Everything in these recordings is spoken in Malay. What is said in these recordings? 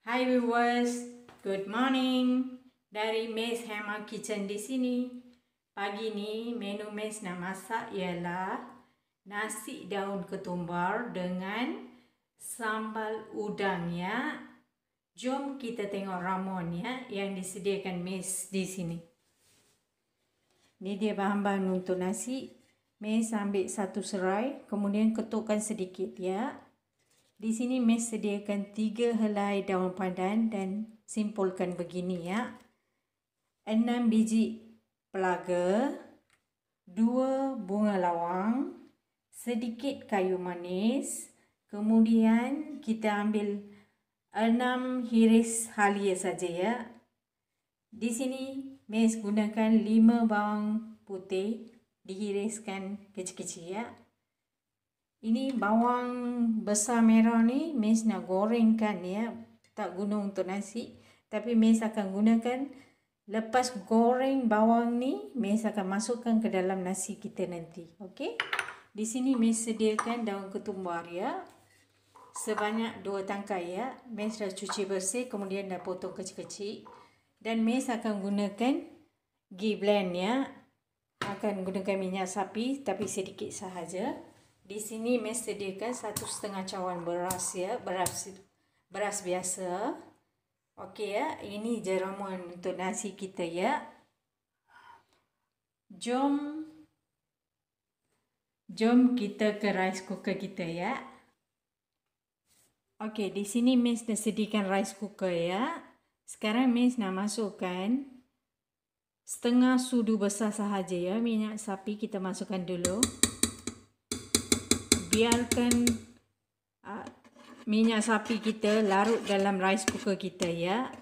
Hai viewers, good morning. Dari Miss Hema Kitchen di sini. Pagi ni menu Miss nak masak ialah nasi daun ketumbar dengan sambal udang ya. Jom kita tengok ramuan ya yang disediakan Miss di sini. Ini dia bahan-bahan untuk nasi. Miss ambil satu serai, kemudian ketukkan sedikit ya. Di sini Miss sediakan 3 helai daun pandan dan simpulkan begini ya. 6 biji pelaga, 2 bunga lawang, sedikit kayu manis. Kemudian kita ambil 6 hiris halia saja ya. Di sini Miss gunakan 5 bawang putih dihiriskan kecil-kecil ya. Ini bawang besar merah ni Miss nak gorengkan ya, tak guna untuk nasi. Tapi Miss akan gunakan lepas goreng bawang ni, Miss akan masukkan ke dalam nasi kita nanti. Okey. Di sini Miss sediakan daun ketumbar ya. Sebanyak 2 tangkai ya. Miss dah cuci bersih, kemudian dah potong kecil-kecil. Dan Miss akan gunakan ghee blend ya. Akan gunakan minyak sapi tapi sedikit sahaja. Di sini Miss sediakan 1,5 cawan beras ya, beras biasa. Okey ya, ini je ramuan untuk nasi kita ya. Jom kita ke rice cooker kita ya. Okey, di sini Miss dah sediakan rice cooker ya. Sekarang Miss nak masukkan setengah sudu besar sahaja ya, minyak sapi kita masukkan dulu. Biarkan minyak sapi kita larut dalam rice cooker kita ya.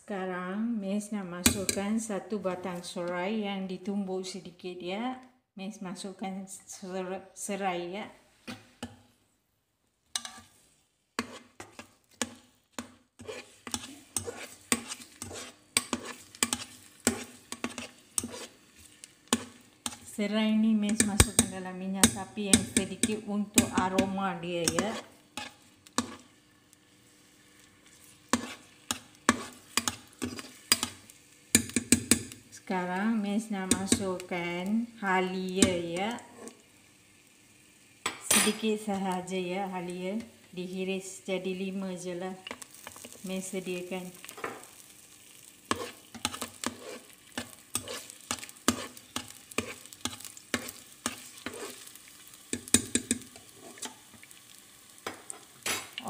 Sekarang Miss nak masukkan 1 batang serai yang ditumbuk sedikit ya. Miss masukkan serai ya. Serai ini Miss masukkan dalam minyak sapi yang sedikit untuk aroma dia ya. Sekarang Miss nak masukkan halia ya. Sedikit sahaja ya halia. Dihiris jadi 5 je lah. Miss sediakan.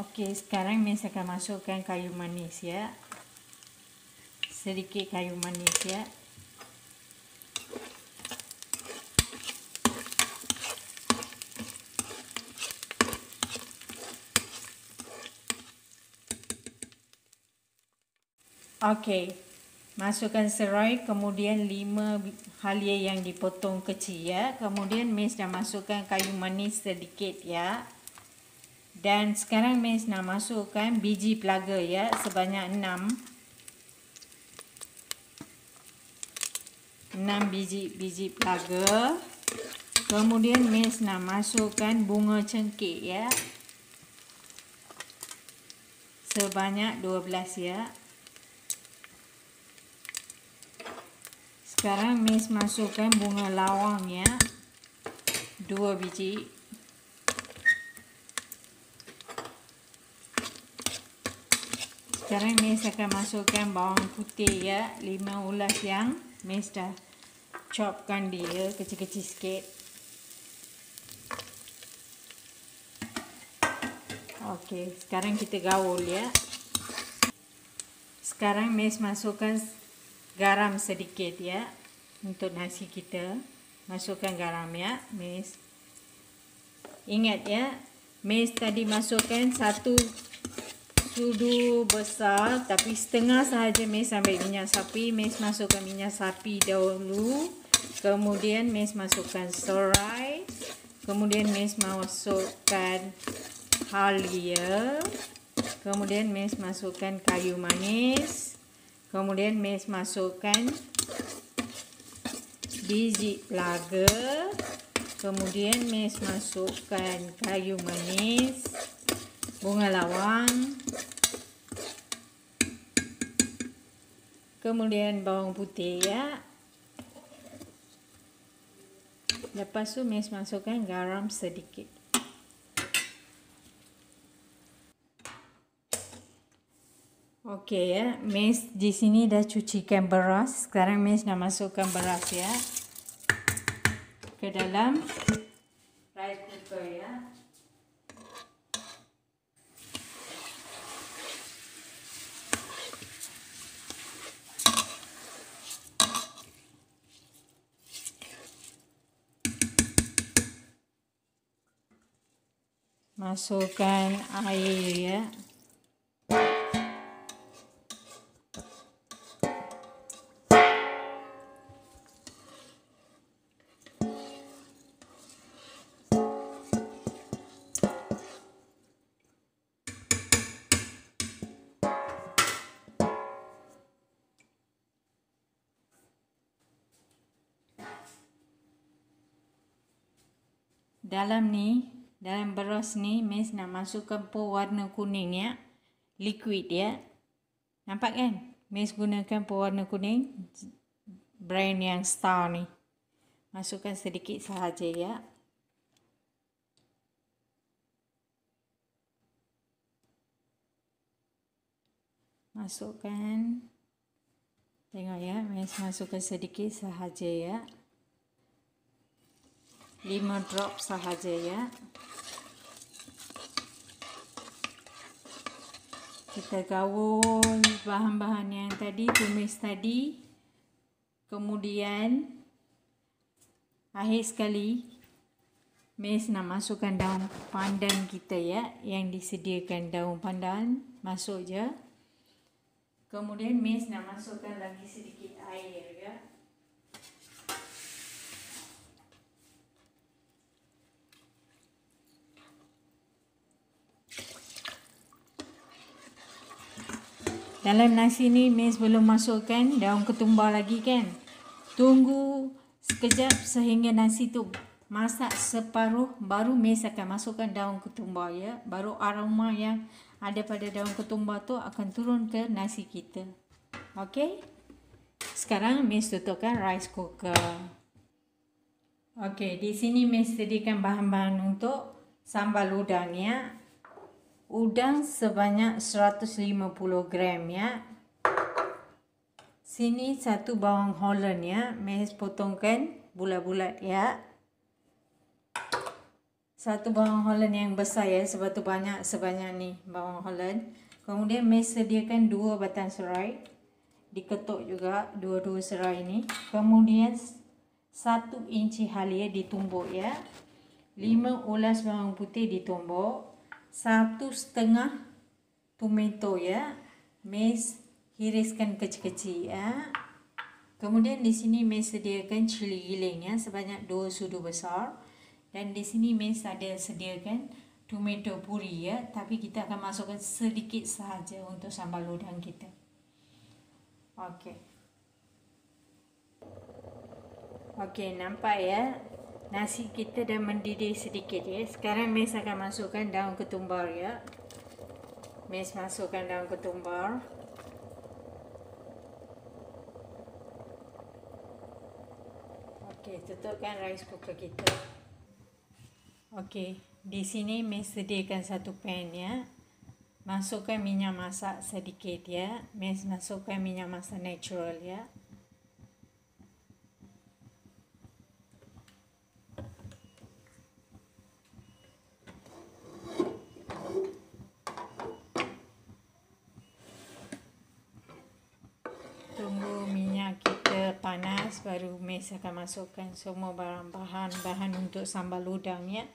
Okey, sekarang Miss akan masukkan kayu manis ya. Sedikit kayu manis ya. Okey, masukkan serai, kemudian 5 halia yang dipotong kecil ya. Kemudian Miss dah masukkan kayu manis sedikit ya. Dan sekarang Miss nak masukkan biji pelaga ya, sebanyak 6 biji pelaga. Kemudian Miss nak masukkan bunga cengkeh ya. Sebanyak 12 ya. Sekarang Miss masukkan bunga lawang ya. 2 biji. Sekarang Miss akan masukkan bawang putih ya. 5 ulas yang Miss dah chopkan dia kecil-kecil sikit. Okey, sekarang kita gaul ya. Sekarang Miss masukkan garam sedikit ya untuk nasi kita. Masukkan garam ya, Miss. Ingat ya, Miss tadi masukkan 1 sudu besar, tapi setengah sahaja Miss ambil minyak sapi. Miss masukkan minyak sapi dahulu, kemudian Miss masukkan serai, kemudian Miss masukkan halia, kemudian Miss masukkan kayu manis, kemudian Miss masukkan biji laga, kemudian Miss masukkan kayu manis, bunga lawang, kemudian bawang putih ya. Lepas tu Miss masukkan garam sedikit. Okey ya, Miss di sini dah cucikan beras. Sekarang Miss nak masukkan beras ya ke dalam rice cooker ya. Masukkan air ya. Dalam beras ni Miss nak masukkan pewarna kuning ya, liquid ya. Nampak kan? Miss gunakan pewarna kuning brand yang Star ni. Masukkan sedikit sahaja ya. Masukkan. Tengok ya, Miss masukkan sedikit sahaja ya. 5 drop sahaja ya. Kita gaul bahan-bahan yang tadi, tumis tadi. Kemudian akhir sekali Miss nak masukkan daun pandan kita ya, yang disediakan daun pandan, masuk je. Kemudian Miss nak masukkan lagi sedikit air ya. Dalam nasi ni Miss belum masukkan daun ketumbar lagi kan. Tunggu sekejap sehingga nasi tu masak separuh, baru Miss akan masukkan daun ketumbar ya. Baru aroma yang ada pada daun ketumbar tu akan turun ke nasi kita. Okey. Sekarang Miss tutupkan rice cooker. Okey, di sini Miss sediakan bahan-bahan untuk sambal udang ya. Udang sebanyak 150 gram ya. Sini 1 bawang Holland ya. Miss potongkan bulat-bulat ya. 1 bawang Holland yang besar ya. Sebab tu banyak sebanyak ni bawang Holland. Kemudian Miss sediakan 2 batang serai. Diketuk juga dua-dua serai ni. Kemudian 1 inci halia ditumbuk ya. 5 ulas bawang putih ditumbuk. 1,5 tomato ya. Miss hiriskan kecil-kecil ya. Kemudian di sini Miss sediakan cili giling ya, sebanyak 2 sudu besar. Dan di sini Miss ada sediakan tomato puri ya, tapi kita akan masukkan sedikit sahaja untuk sambal udang kita. Okey. Okey, nampak ya. Nasi kita dah mendidih sedikit ya. Sekarang Miss akan masukkan daun ketumbar ya. Miss masukkan daun ketumbar. Okey, tutupkan rice cooker kita. Okey, di sini Miss sediakan 1 pan ya. Masukkan minyak masak sedikit ya. Miss masukkan minyak masak natural ya. Tunggu minyak kita panas, baru Miss akan masukkan semua bahan untuk sambal udang ya.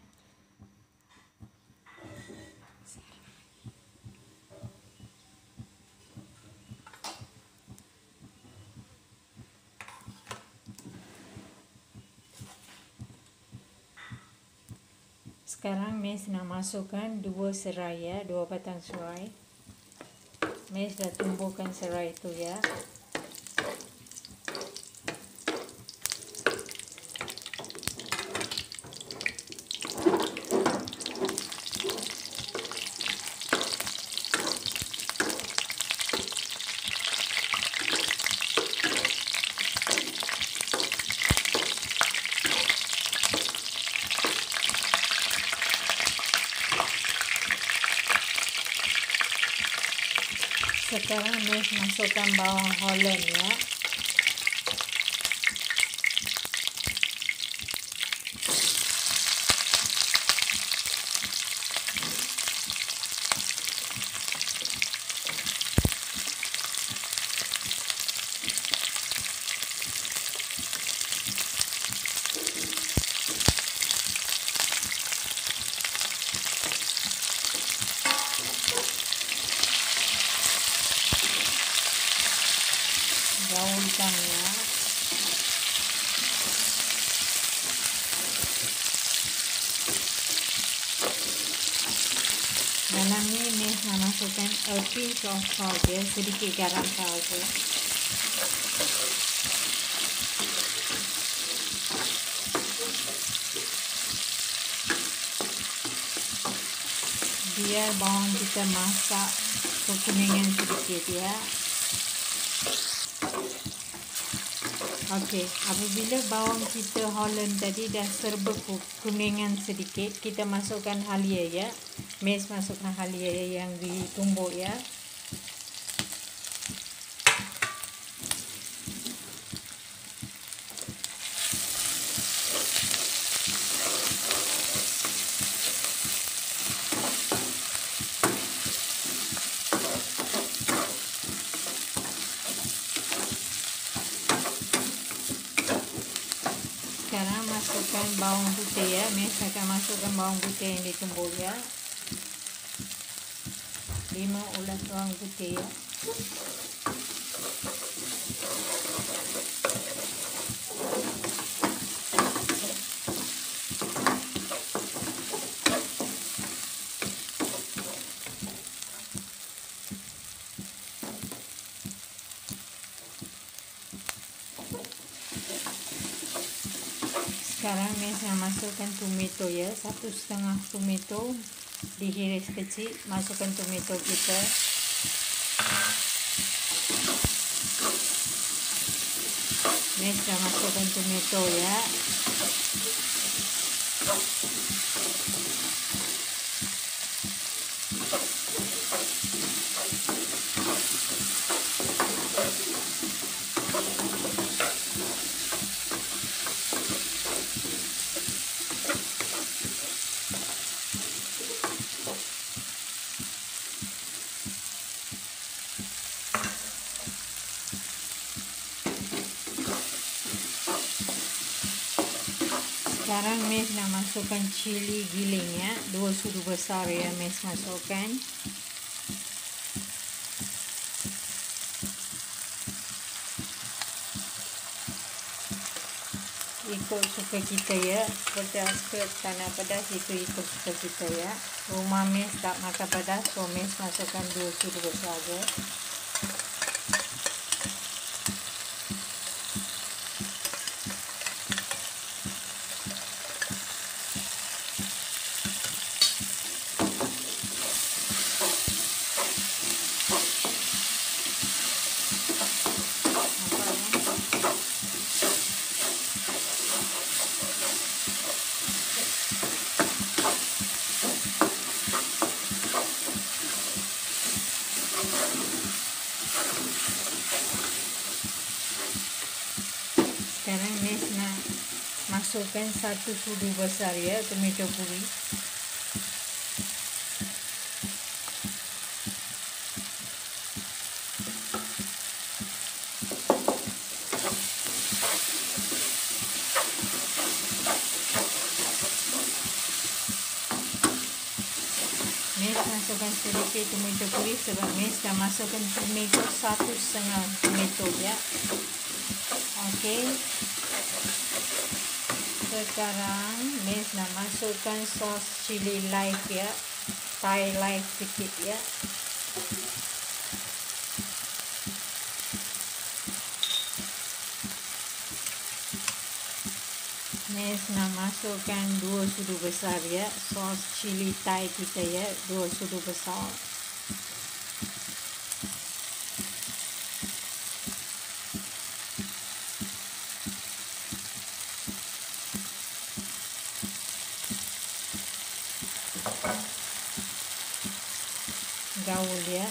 Sekarang Miss nak masukkan 2 serai ya, 2 batang serai. Miss dah tumbuhkan serai itu ya. Sekarang Miss masukkan bawang Holland ya. Gaulkan ya. Dalam ni Miss nak masukkan a pinch of salt ya, sedikit garam sahaja. Biar bawang kita masak kekuningan sedikit ya. Okey, apabila bawang kita Holland tadi dah serba kuningan sedikit, kita masukkan halia ya. Miss masukkan halia yang ditumbuk ya. Sekarang masukkan bawang putih ya. Miss akan masukkan bawang putih yang ditumbuk ya. 5 ulas bawang putih ya. Sekarang Miss nak masukkan tomato ya. 1,5 tomato dihiris kecil. Masukkan tomato kita. Miss dah masukkan tomato ya. Sekarang Miss nak masukkan cili giling ya. 2 sudu besar ya Miss masukkan. Ikut suka kita ya. Pedas ke tak nak pedas itu ikut suka kita ya. Rumah Miss tak makan pedas, so Miss masukkan 2 sudu besar ya. Sekarang Miss nak masukkan 1 sudu besar ya tomato puri. Miss masukkan sedikit tomato puri sebab Miss dah masukkan tomato 1,5 tomato ya. Okey. Sekarang Miss nak masukkan sos chili live ya, Thai live sedikit ya. Miss nak masukkan 2 sudu besar ya, sos chili Thai kita ya, 2 sudu besar. Gaul ya.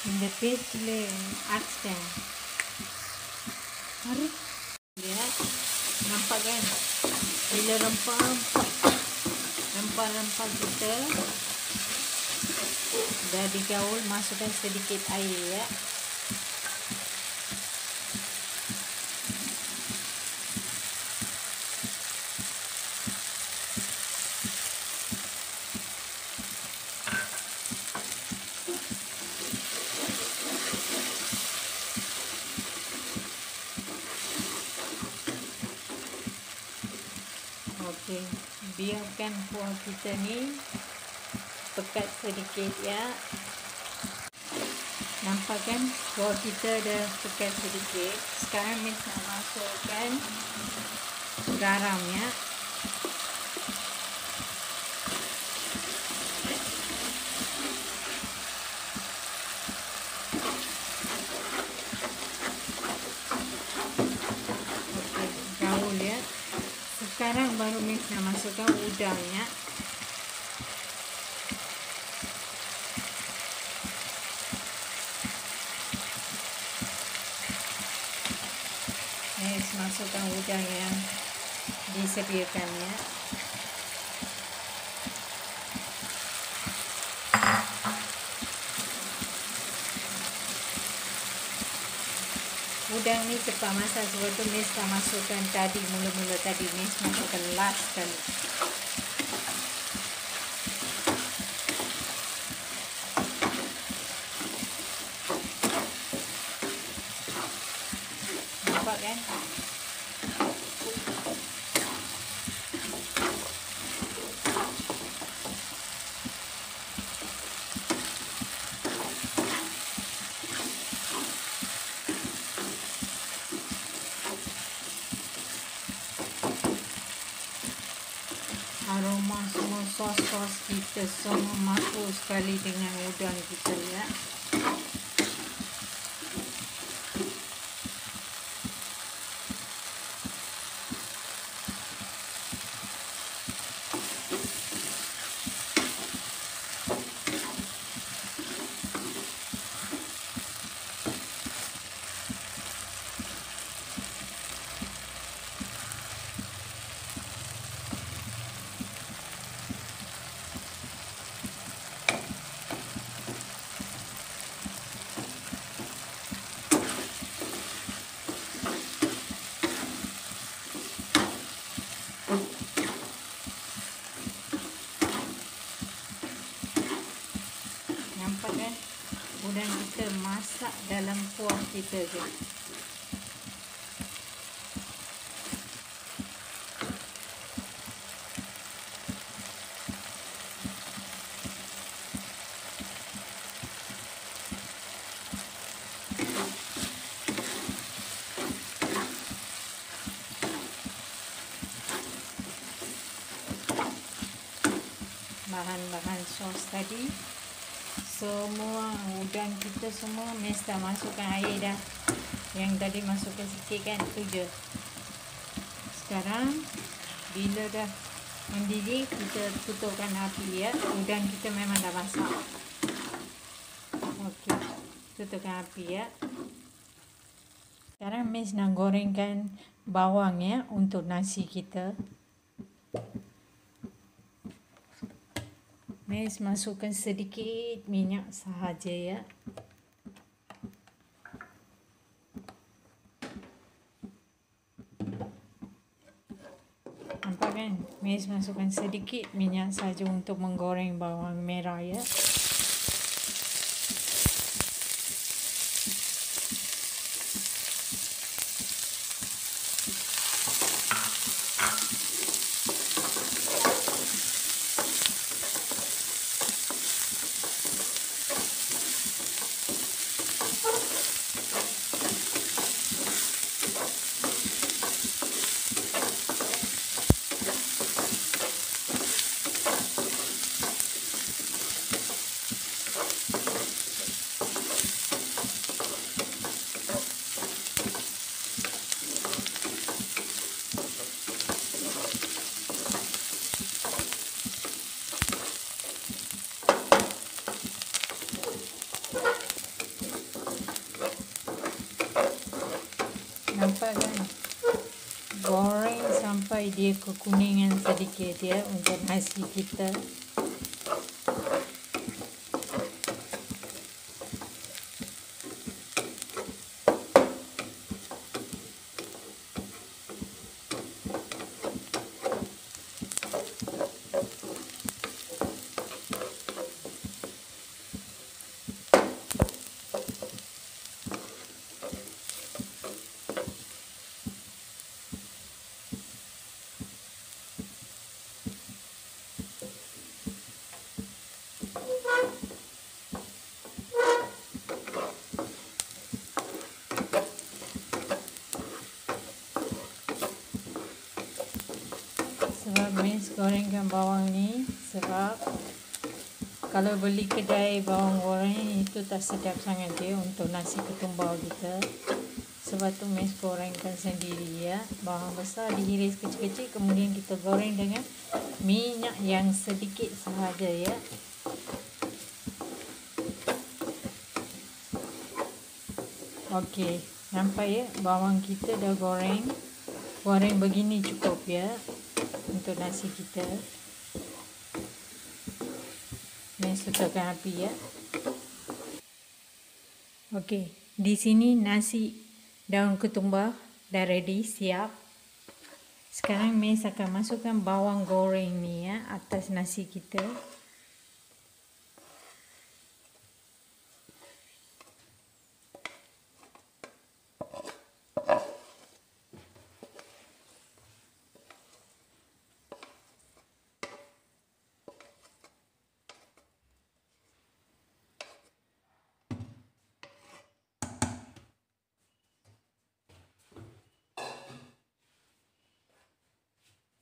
In the paste accent. Aduh. Ya. Nampak kan? Bila rempah-rempah kita dah digaul, masukkan sedikit air ya. Okey, biarkan kuah kita ni pekat sedikit ya. Nampak kan kuah kita dah pekat sedikit. Sekarang Miss nak masukkan garam ya. Okey, gaul ya. Sekarang baru Miss nak masukkan udangnya. Miss masukkan udang yang disediakan ya. Udang ni cepat masak sebab tu Miss tak masukkan tadi, mula-mula tadi Miss masukkan last kali. Nampak kan? Aroma semua sos-sos kita semua masuk sekali dengan udang kita ya. Nampak kan? Udang kita masak dalam kuah kita je. Bahan-bahan sos tadi semua, udang kita semua Miss dah masukkan air dah. Yang tadi masukkan sikit kan, tu je. Sekarang bila dah mendidih, kita tutupkan api ya. Udang kita memang dah masak. Okey, tutupkan api ya. Sekarang Miss nak gorengkan bawang ya untuk nasi kita. Miss masukkan sedikit minyak sahaja ya. Nampak kan. Miss masukkan sedikit minyak saja untuk menggoreng bawang merah ya. Nampak kan? Goreng sampai dia kekuningan sedikit ya untuk nasi kita. Sebab Miss gorengkan bawang ni, sebab kalau beli kedai bawang goreng itu tak sedap sangat dia untuk nasi ketumbar kita. Sebab tu Miss gorengkan sendiri ya. Bawang besar diiris kecil-kecil, kemudian kita goreng dengan minyak yang sedikit sahaja ya. Okey, nampak ya bawang kita dah goreng. Goreng begini cukup ya untuk nasi kita. Miss tutupkan api ya. Okey, di sini nasi daun ketumbar dah ready, siap. Sekarang Miss akan masukkan bawang goreng ni ya atas nasi kita.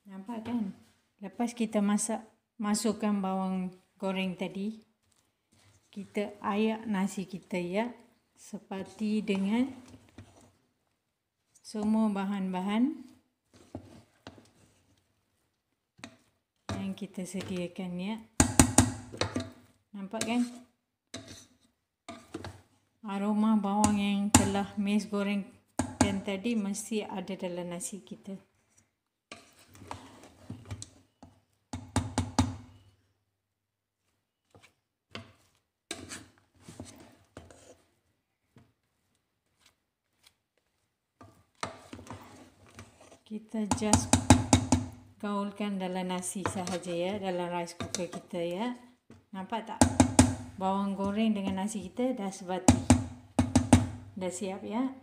Nampak kan? Lepas kita masukkan bawang goreng tadi, kita ayak nasi kita ya, seperti dengan semua bahan-bahan yang kita sediakan ya. Nampak kan? Aroma bawang yang telah Miss gorengkan tadi mesti ada dalam nasi kita. Kita just gaulkan dalam nasi sahaja ya, dalam rice cooker kita ya. Nampak tak? Bawang goreng dengan nasi kita dah sebati. Dah siap ya.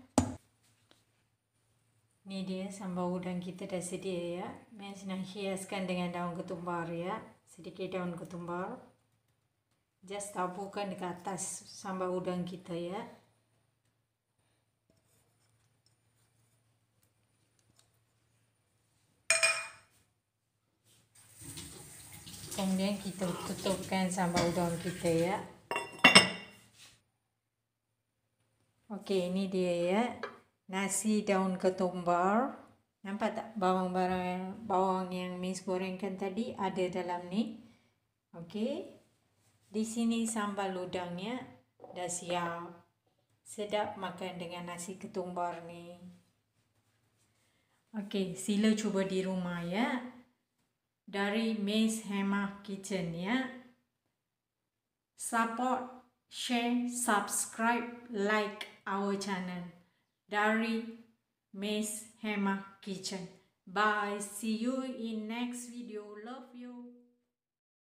Ni dia sambal udang kita dah sedia ya. Miss nak hiaskan dengan daun ketumbar ya. Sedikit daun ketumbar. Just taburkan dekat atas sambal udang kita ya. Kemudian kita tutupkan sambal udang kita ya. Okey, ini dia ya. Nasi daun ketumbar. Nampak tak bawang yang Miss gorengkan tadi ada dalam ni. Okey. Di sini sambal udangnya dah siap. Sedap makan dengan nasi ketumbar ni. Okey, sila cuba di rumah ya. Dari Miss Hema Kitchen ya. Support, share, subscribe, like our channel. Dari Miss Hema Kitchen. Bye. See you in next video. Love you.